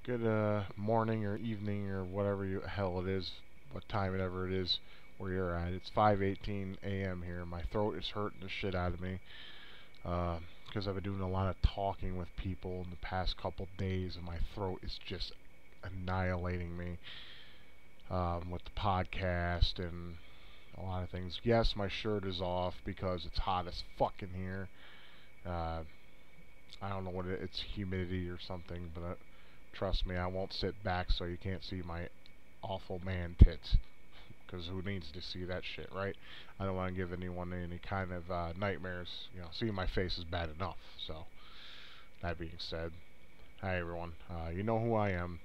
Good morning or evening or whatever hell it is, what time it ever it is where you're at. It's 5:18 a.m. here. My throat is hurting the shit out of me because I've been doing a lot of talking with people in the past couple days, and my throat is just annihilating me with the podcast and a lot of things. Yes, my shirt is off because it's hot as fuck in here. Uh, I don't know what it's humidity or something, but trust me, I won't sit back so you can't see my awful man tits. Because who needs to see that shit, right? I don't want to give anyone any kind of nightmares. You know, seeing my face is bad enough. So, that being said, hi everyone. You know who I am.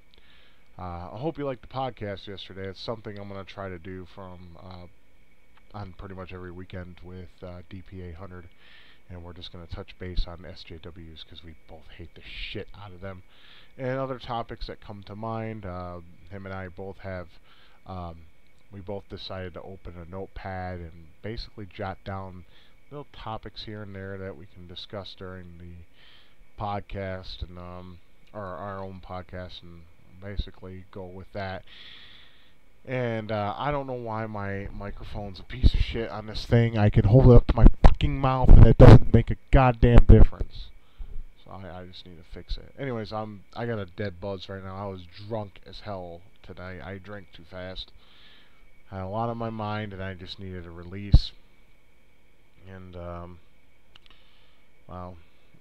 I hope you liked the podcast yesterday. It's something I'm going to try to do on pretty much every weekend with DPA 100. And we're just going to touch base on SJWs because we both hate the shit out of them. And other topics that come to mind. Him and I both have, we both decided to open a notepad and basically jot down little topics here and there that we can discuss during the podcast and or our own podcast, and basically go with that. And I don't know why my microphone's a piece of shit on this thing. I can hold it up to my fucking mouth and it doesn't make a goddamn difference. So I just need to fix it. Anyways, I got a dead buzz right now. I was drunk as hell tonight. I drank too fast. I had a lot on my mind and I just needed a release. And well,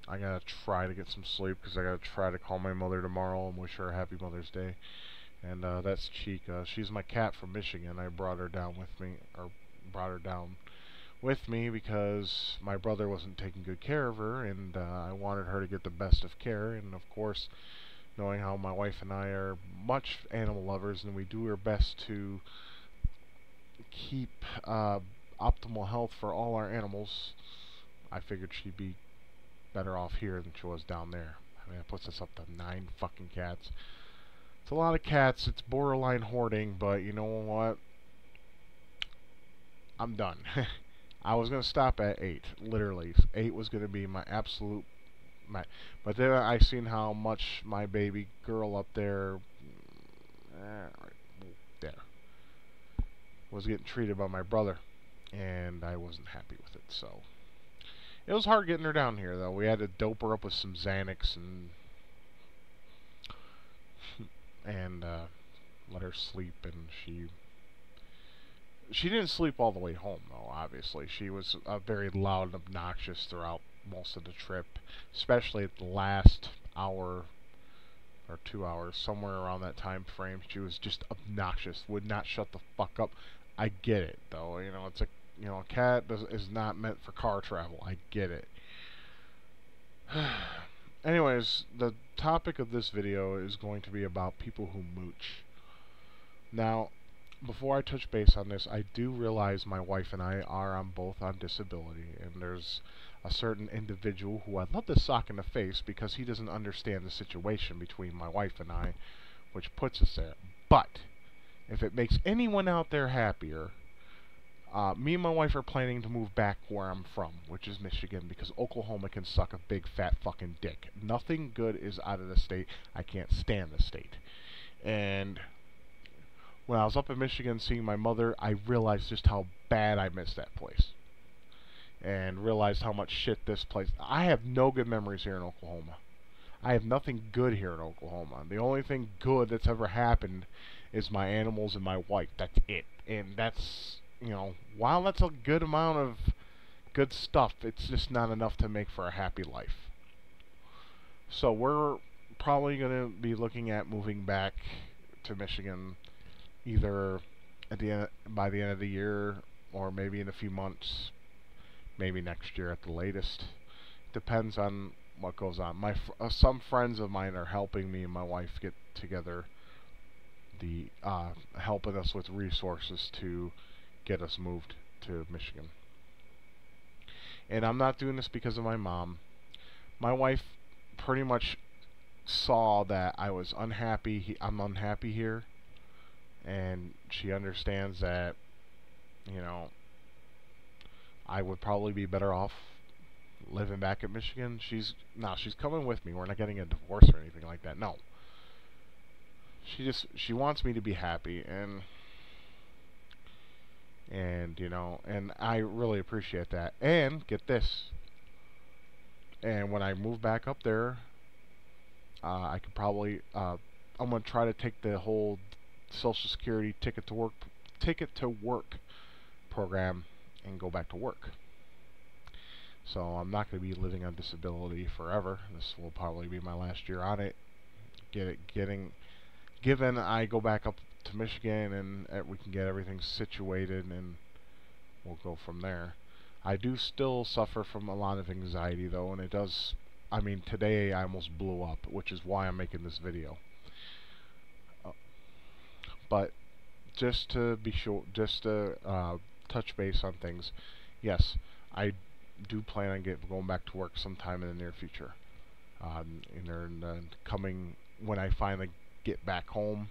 I gotta try to get some sleep because I gotta try to call my mother tomorrow and wish her a happy Mother's Day. And that's Chica. She's my cat from Michigan. I brought her down with me, or brought her down with me because my brother wasn't taking good care of her, and I wanted her to get the best of care. And of course, knowing how my wife and I are much animal lovers, and we do our best to keep optimal health for all our animals, I figured she'd be better off here than she was down there. I mean, it puts us up to 9 fucking cats. It's a lot of cats. It's borderline hoarding, but you know what? I'm done. I was going to stop at 8. Literally. 8 was going to be my absolute max. But then I seen how much my baby girl up there, right there, was getting treated by my brother. And I wasn't happy with it. So it was hard getting her down here, though. We had to dope her up with some Xanax and let her sleep, and she didn't sleep all the way home, though. Obviously, she was very loud and obnoxious throughout most of the trip, especially at the last hour or 2 hours, somewhere around that time frame. She was just obnoxious, would not shut the fuck up. I get it, though. You know, it's a cat is not meant for car travel. I get it. Anyways, the topic of this video is going to be about people who mooch. Now, before I touch base on this, I do realize my wife and I are both on disability, and there's a certain individual who I'd love to sock in the face because he doesn't understand the situation between my wife and I, which puts us there. But if it makes anyone out there happier, me and my wife are planning to move back where I'm from, which is Michigan, because Oklahoma can suck a big fat fucking dick. Nothing good is out of the state. I can't stand the state. And when I was up in Michigan seeing my mother, I realized just how bad I missed that place. And realized how much shit this place... I have no good memories here in Oklahoma. I have nothing good here in Oklahoma. The only thing good that's ever happened is my animals and my wife. That's it. And that's... You know, while that's a good amount of good stuff, it's just not enough to make for a happy life. So we're probably going to be looking at moving back to Michigan either by the end of the year, or maybe in a few months, maybe next year at the latest. Depends on what goes on. Some friends of mine are helping me and my wife get together, helping us with resources to get us moved to Michigan. And I'm not doing this because of my mom. My wife pretty much saw that I was unhappy. I'm unhappy here, and she understands that, you know, I would probably be better off living back in Michigan. She's coming with me. We're not getting a divorce or anything like that. No. she wants me to be happy, and you know, and I really appreciate that. And get this, and when I move back up there, I could probably I'm gonna try to take the whole Social Security ticket to work program and go back to work. So I'm not going to be living on disability forever. This will probably be my last year on it. Given I go back up to Michigan and we can get everything situated, and we'll go from there. I do still suffer from a lot of anxiety though, and it does. I mean, today I almost blew up, which is why I'm making this video. But just to be sure, just to touch base on things, yes, I do plan on going back to work sometime in the near future. In the coming, when I finally get back home,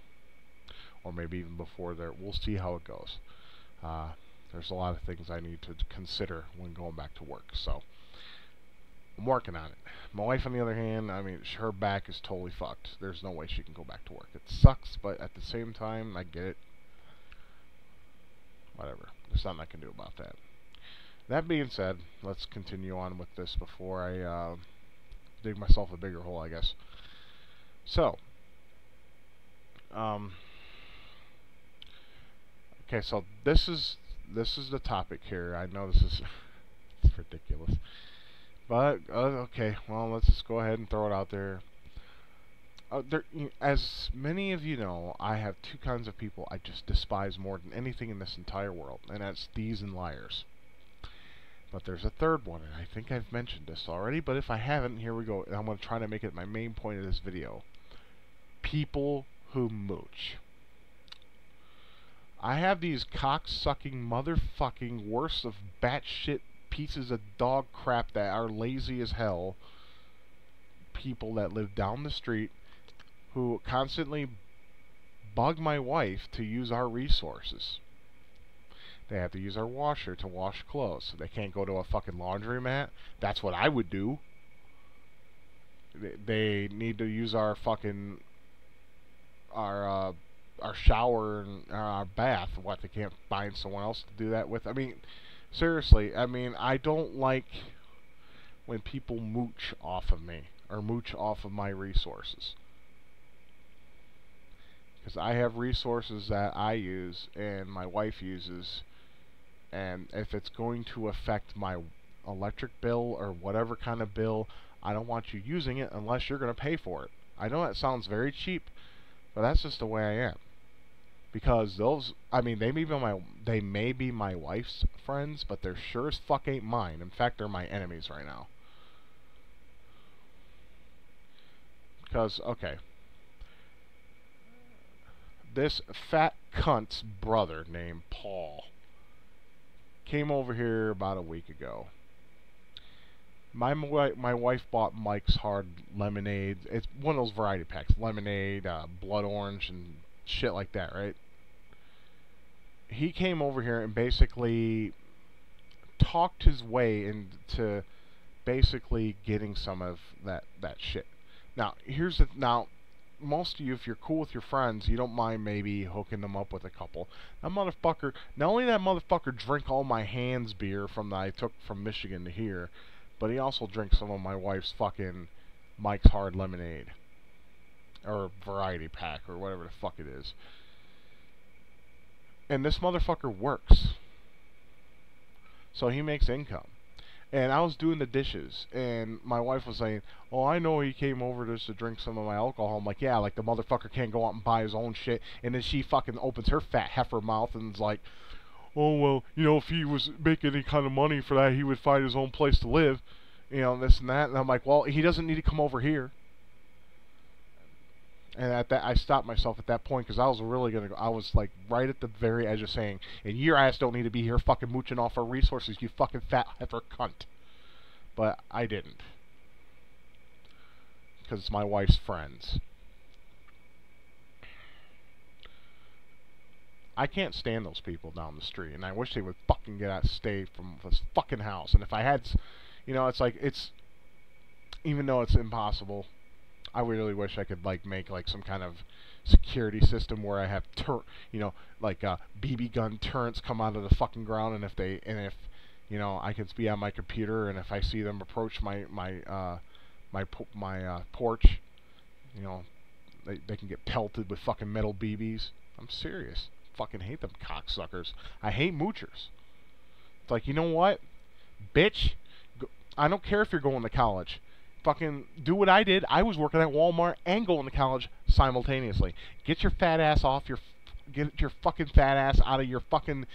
or maybe even before there, we'll see how it goes. There's a lot of things I need to consider when going back to work, so I'm working on it. My wife, on the other hand, I mean, her back is totally fucked. There's no way she can go back to work. It sucks, but at the same time, I get it. Whatever. There's nothing I can do about that. That being said, let's continue on with this before I dig myself a bigger hole, I guess. So, okay, so this is the topic here. I know this is it's ridiculous, but okay. Well, let's just go ahead and throw it out there. As many of you know, I have two kinds of people I just despise more than anything in this entire world, and that's thieves and liars. But there's a third one, and I think I've mentioned this already, but if I haven't, here we go. And I'm going to try to make it my main point of this video. People who mooch. I have these cock-sucking, motherfucking, worst of batshit pieces of dog crap that are lazy as hell. People that live down the street who constantly bug my wife to use our resources. They have to use our washer to wash clothes. They can't go to a fucking laundromat. That's what I would do. They need to use our fucking our shower and our bath. What, they can't find someone else to do that with? I mean, seriously. I mean, I don't like when people mooch off of me or mooch off of my resources. Because I have resources that I use and my wife uses, and if it's going to affect my electric bill or whatever kind of bill, I don't want you using it unless you're going to pay for it. I know that sounds very cheap, but that's just the way I am. Because those, I mean, they may be my wife's friends, but they're sure as fuck ain't mine. In fact, they're my enemies right now. Because, okay, this fat cunt's brother named Paul came over here about a week ago. My wife bought Mike's Hard Lemonade. It's one of those variety packs. Lemonade, blood orange, and shit like that, right? He came over here and basically talked his way into basically getting some of that shit. Now, most of you, if you're cool with your friends, you don't mind maybe hooking them up with a couple. That motherfucker, not only that motherfucker drink all my Hands beer that I took from Michigan to here, but he also drinks some of my wife's fucking Mike's Hard Lemonade. Or variety pack, or whatever the fuck it is. And this motherfucker works. So he makes income. And I was doing the dishes, and my wife was saying, "Oh, I know he came over just to drink some of my alcohol." I'm like, "Yeah, like the motherfucker can't go out and buy his own shit." And then she fucking opens her fat heifer mouth and is like, "Oh, well, you know, if he was making any kind of money for that, he would find his own place to live." You know, this and that. And I'm like, "Well, he doesn't need to come over here." And at that, I stopped myself at that point because I was really gonna go. I was like right at the very edge of saying, "And your ass don't need to be here fucking mooching off our resources, you fucking fat heifer cunt." But I didn't, because it's my wife's friends. I can't stand those people down the street, and I wish they would fucking get out, stay from this fucking house. And if I had, you know, it's like even though it's impossible, I really wish I could like make like some kind of security system where I have like BB gun turrets come out of the fucking ground, and if I can be on my computer, and if I see them approach my porch, you know, they can get pelted with fucking metal BBs. I'm serious. Fucking hate them cocksuckers. I hate moochers. It's like, you know what? Bitch, I don't care if you're going to college. Fucking do what I did. I was working at Walmart and going to college simultaneously. Get your fat ass off your... Get your fucking fat ass out of your fucking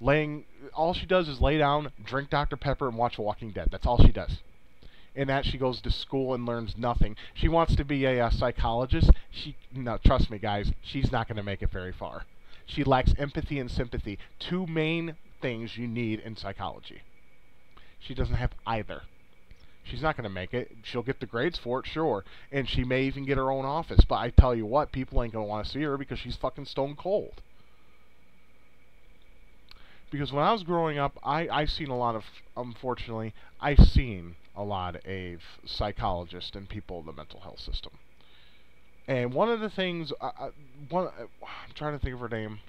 laying... All she does is lay down, drink Dr. Pepper, and watch Walking Dead. That's all she does. And that she goes to school and learns nothing. She wants to be a psychologist. No, trust me, guys. She's not going to make it very far. She lacks empathy and sympathy. Two main things you need in psychology. She doesn't have either. She's not going to make it. She'll get the grades for it, sure. And she may even get her own office. But I tell you what, people ain't going to want to see her because she's fucking stone cold. Because when I was growing up, I seen a lot of, unfortunately, I seen a lot of psychologists and people in the mental health system. And one of the things, I'm trying to think of her name.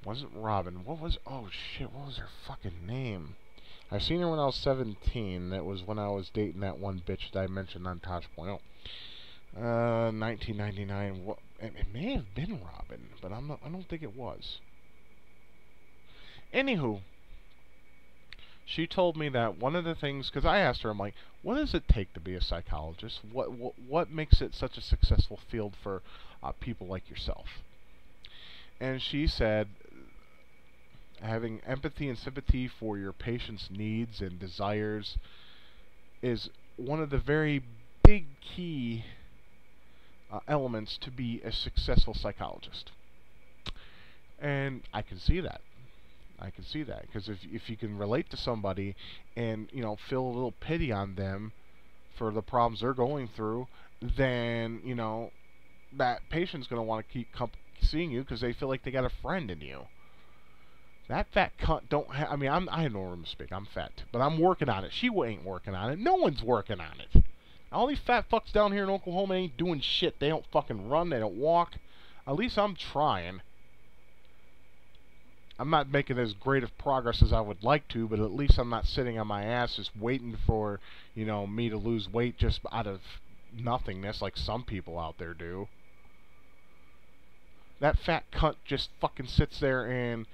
Wasn't Robin? Oh shit, what was her fucking name? I seen her when I was 17. That was when I was dating that one bitch that I mentioned on Tosh.0. 1999. It may have been Robin, but I don't think it was. Anywho, she told me that one of the things, because I asked her, I'm like, what does it take to be a psychologist? What makes it such a successful field for people like yourself? And she said, having empathy and sympathy for your patient's needs and desires is one of the very big key elements to be a successful psychologist. And I can see that. I can see that, because if you can relate to somebody and feel a little pity on them for the problems they're going through, then that patient's going to want to keep seeing you because they feel like they got a friend in you. That fat cunt don't have... I mean, I have no room to speak. I'm fat, but I'm working on it. She ain't working on it. No one's working on it. All these fat fucks down here in Oklahoma ain't doing shit. They don't fucking run. They don't walk. At least I'm trying. I'm not making as great of progress as I would like to, but at least I'm not sitting on my ass just waiting for, me to lose weight just out of nothingness like some people out there do. That fat cunt just fucking sits there and...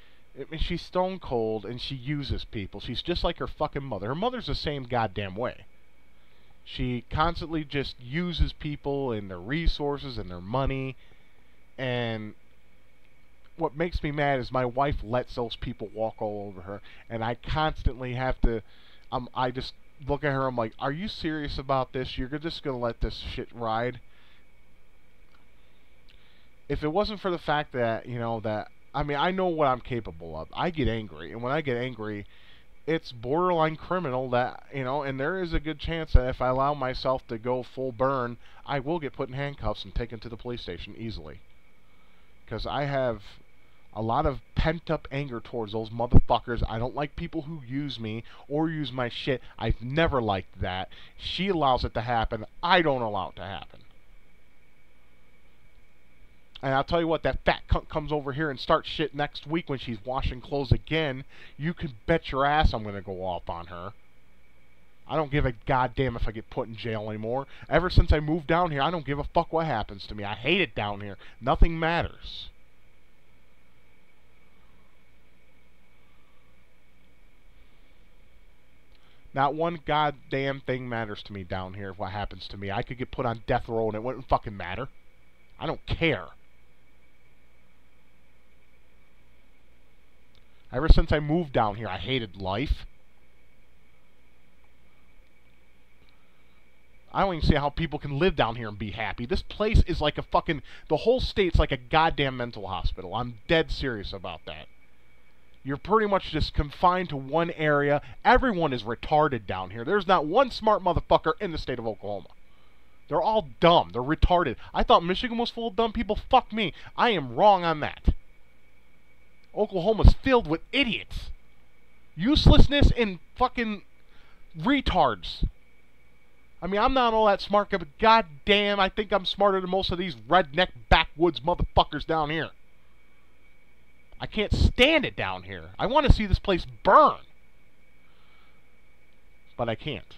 she's stone cold and she uses people. She's just like her fucking mother. Her mother's the same goddamn way. She constantly just uses people and their resources and their money. And what makes me mad is my wife lets those people walk all over her. And I constantly have to... I just look at her, I'm like, are you serious about this? You're just going to let this shit ride? If it wasn't for the fact that, I mean, I know what I'm capable of. I get angry, and when I get angry, it's borderline criminal that, and there is a good chance that if I allow myself to go full burn, I will get put in handcuffs and taken to the police station easily. Because I have a lot of pent-up anger towards those motherfuckers. I don't like people who use me or use my shit. I've never liked that. She allows it to happen. I don't allow it to happen. And I'll tell you what, that fat cunt comes over here and starts shit next week when she's washing clothes again. You can bet your ass I'm going to go off on her. I don't give a goddamn if I get put in jail anymore. Ever since I moved down here, I don't give a fuck what happens to me. I hate it down here. Nothing matters. Not one goddamn thing matters to me down here if what happens to me. I could get put on death row and it wouldn't fucking matter. I don't care. Ever since I moved down here, I hated life. I don't even see how people can live down here and be happy. This place is like a fucking... The whole state's like a goddamn mental hospital. I'm dead serious about that. You're pretty much just confined to one area. Everyone is retarded down here. There's not one smart motherfucker in the state of Oklahoma. They're all dumb. They're retarded. I thought Michigan was full of dumb people. Fuck me. I am wrong on that. Oklahoma's filled with idiots. Uselessness and fucking retards. I mean, I'm not all that smart, but goddamn, I think I'm smarter than most of these redneck backwoods motherfuckers down here. I can't stand it down here. I want to see this place burn. But I can't.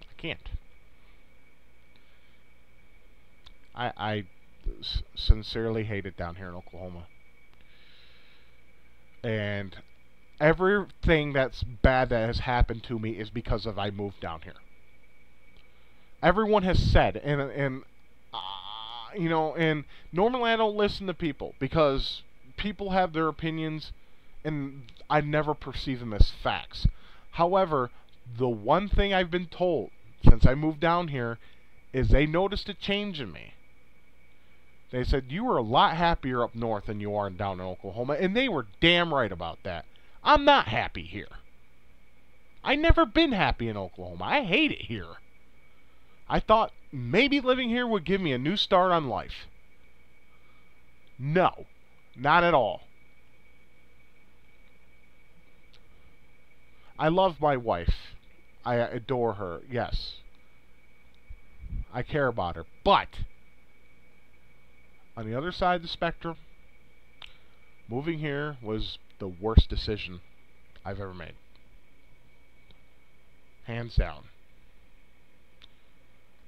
I can't. I sincerely hate it down here in Oklahoma. And everything that's bad that has happened to me is because of I moved down here. Everyone has said, and you know, and normally I don't listen to people because people have their opinions, and I never perceive them as facts. However, the one thing I've been told since I moved down here is they noticed a change in me. They said, you were a lot happier up north than you are down in Oklahoma, and they were damn right about that. I'm not happy here. I never been happy in Oklahoma. I hate it here. I thought maybe living here would give me a new start on life. No, not at all. I love my wife. I adore her, yes. I care about her. But on the other side of the spectrum, moving here was the worst decision I've ever made. Hands down.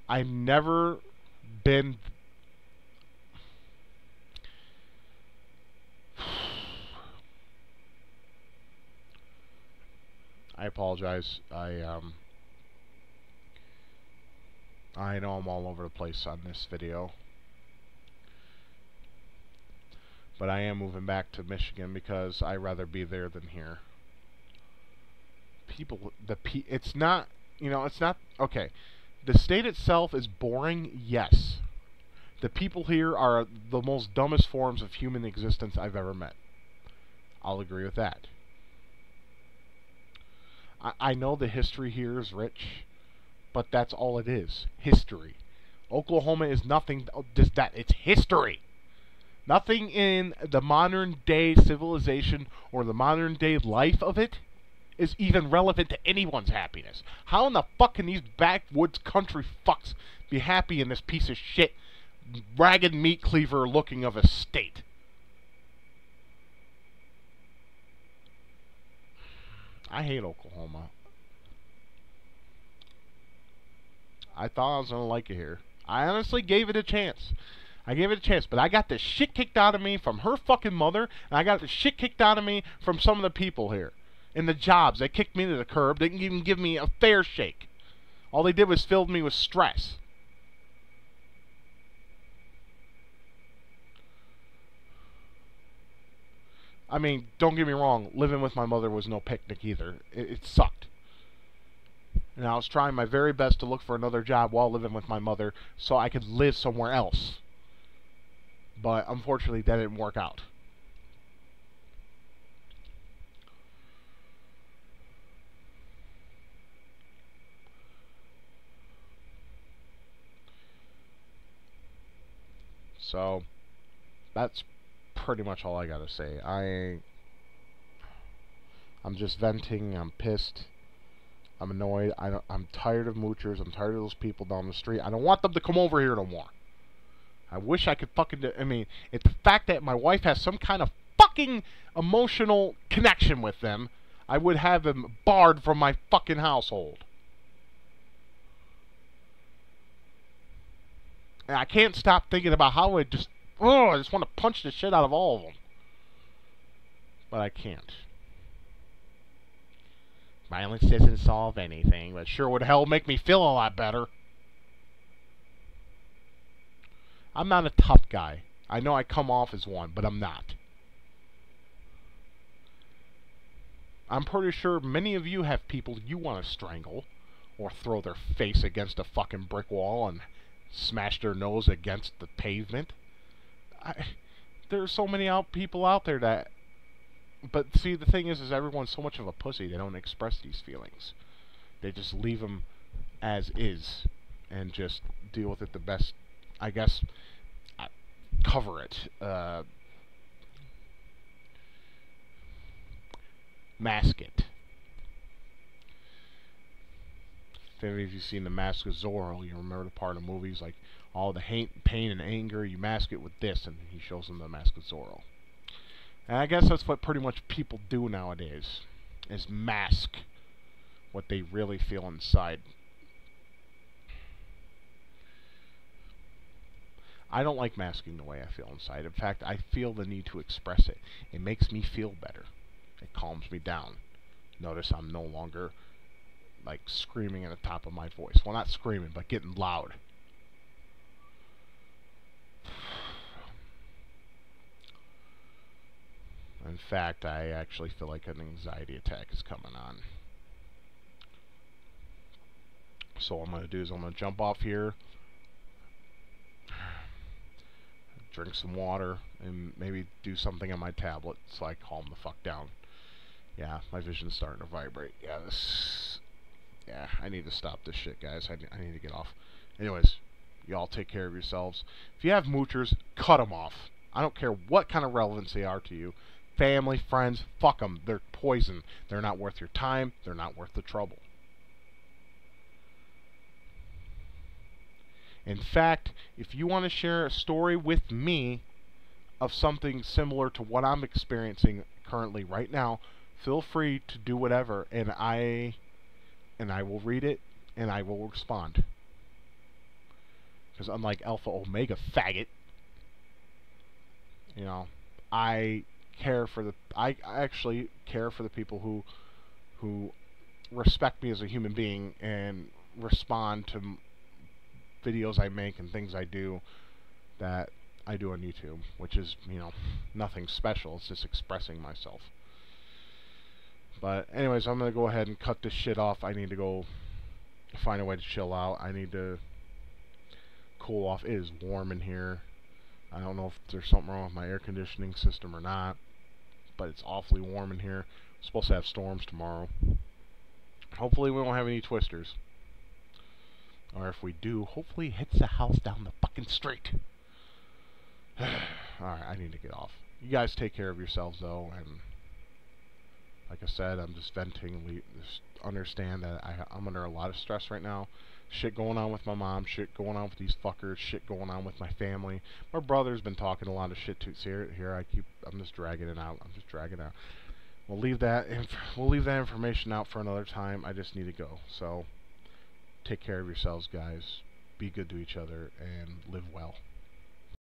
I've never been... I apologize. I know I'm all over the place on this video. But I am moving back to Michigan because I'd rather be there than here. It's not, you know, it's not, okay. The state itself is boring, yes. The people here are the most dumbest forms of human existence I've ever met. I'll agree with that. I know the history here is rich, but that's all it is. History. Oklahoma is nothing, just that. It's history. Nothing in the modern day civilization or the modern day life of it is even relevant to anyone's happiness. How in the fuck can these backwoods country fucks be happy in this piece of shit, ragged meat cleaver looking of a state? I hate Oklahoma. I thought I was going to like it here. I honestly gave it a chance. But I got the shit kicked out of me from her fucking mother, and I got the shit kicked out of me from some of the people here. In the jobs, they kicked me to the curb. They didn't even give me a fair shake. All they did was fill me with stress. I mean, don't get me wrong, living with my mother was no picnic either. It sucked. And I was trying my very best to look for another job while living with my mother so I could live somewhere else. But unfortunately, that didn't work out. So, that's pretty much all I gotta say. I'm just venting. I'm pissed. I'm annoyed. I'm tired of Moochers. I'm tired of those people down the street. I don't want them to come over here no more. I wish I could fucking... I mean, it's the fact that my wife has some kind of fucking emotional connection with them, I would have them barred from my fucking household. And I can't stop thinking about how I just want to punch the shit out of all of them. But I can't. Violence doesn't solve anything, but sure would hell make me feel a lot better. I'm not a tough guy. I know I come off as one, but I'm not. I'm pretty sure many of you have people you want to strangle or throw their face against a fucking brick wall and smash their nose against the pavement. There's so many people out there that... But see, the thing is everyone's so much of a pussy, they don't express these feelings. They just leave them as is and just deal with it the best, I guess, cover it. Mask it. if any of you've seen The Mask of Zorro, you remember the part of the movies like all the hate, pain, and anger. You mask it with this, and he shows them the Mask of Zorro. And I guess that's what pretty much people do nowadays, is mask what they really feel inside. I don't like masking the way I feel inside. In fact, I feel the need to express it. It makes me feel better. It calms me down. Notice I'm no longer like screaming at the top of my voice. Well, not screaming, but getting loud. In fact, I actually feel like an anxiety attack is coming on. So what I'm going to do is I'm going to jump off here, drink some water, and maybe do something on my tablet so I calm the fuck down. Yeah, my vision's starting to vibrate. Yeah, I need to stop this shit, guys. I need to get off. Anyways, y'all take care of yourselves. If you have moochers, cut them off. I don't care what kind of relevance they are to you. Family, friends, fuck them. They're poison. They're not worth your time. They're not worth the trouble. In fact, if you want to share a story with me of something similar to what I'm experiencing currently right now, feel free to do whatever, and I will read it and I will respond. Because unlike Alpha Omega faggot, you know, I actually care for the people who respect me as a human being and respond to videos I make and things I do that I do on YouTube, which is, you know, nothing special. It's just expressing myself. But anyways, I'm going to go ahead and cut this shit off. I need to go find a way to chill out. I need to cool off. It is warm in here. I don't know if there's something wrong with my air conditioning system or not, but it's awfully warm in here. We're supposed to have storms tomorrow. Hopefully we won't have any twisters. Or if we do, hopefully it hits the house down the fucking street. Alright, I need to get off. You guys take care of yourselves, though, and like I said, I'm just venting. Just understand that I'm under a lot of stress right now. Shit going on with my mom, shit going on with these fuckers, shit going on with my family. My brother's been talking a lot of shit too. See, I'm just dragging it out. We'll leave that information out for another time. I just need to go. So take care of yourselves, guys. Be good to each other and live well.